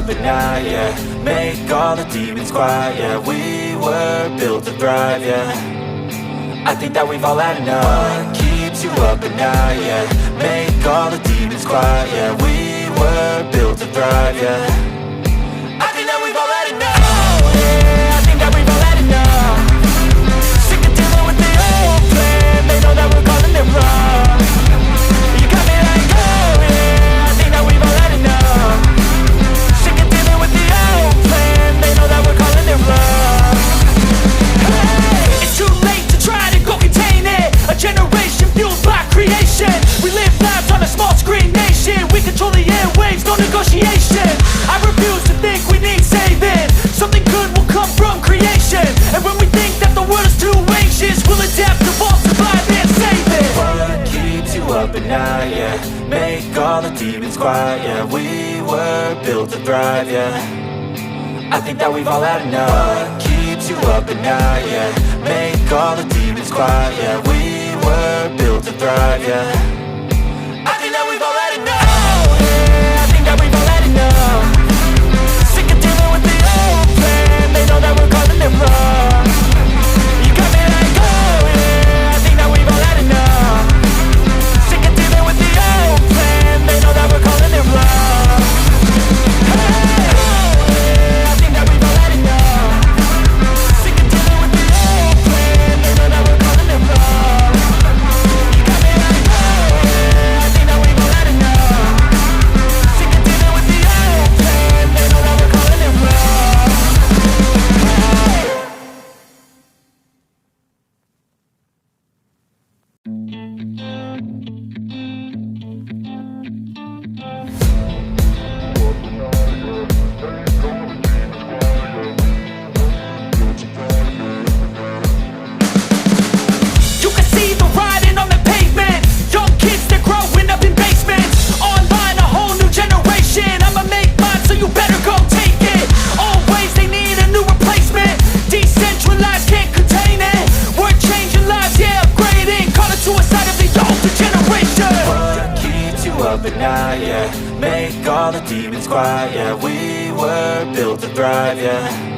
up at night, yeah. Make all the demons quiet, yeah. We were built to thrive, yeah. I think that we've all had enough. What keeps you up at night, yeah. Make all the demons quiet, yeah. We were built to thrive, yeah. I think that we've all had enough. Oh, yeah, I think that we've all had enough. Sick of dealing with the old plan. They know that we're calling it wrong. You got me like, oh yeah, I think that we've all had enough. Sick of dealing with the old plan. They know that we're calling it wrong. Hey, it's too late to try to go contain it. A generation fueled by creation. We live lives on a small screen nation. We control the airwaves, no negotiation. I refuse to think we need saving. Something good will come from creation. And when we think that the world is too anxious, we'll adapt, evolve, survive and save it. What keeps you up at night, yeah. Make all the demons quiet, yeah. We were built to thrive, yeah. I think that we've all had enough. What keeps you up at night, yeah. Make all the demons quiet, yeah. We were built to thrive, yeah. I think that we've all had enough. Oh yeah, I think that we've all had enough. Sick of dealing with the old plan. They know that we're calling it wrong. You got me like, oh yeah, I think that we've all had enough. Sick of dealing with the old plan. They know that we're calling it wrong. Hey, oh yeah, I think that we've all had enough. Sick of dealing with the old plan. They know that we're calling it wrong. You got me like, oh yeah, I think that we've all had enough. Sick of dealing with the old plan. They know that we're calling it wrong. You can see the writing on the pavement. Young kids, they're growing up in basements. Online, a whole new generation. I'ma make mine, so you better go take it. Always, they need a new replacement. Decentralized, can't contain it. We're changing lives, yeah, upgrading. Call it suicide of the older generation. What keeps you up at night, yeah. Make all the demons quiet, yeah. We were built to thrive, yeah.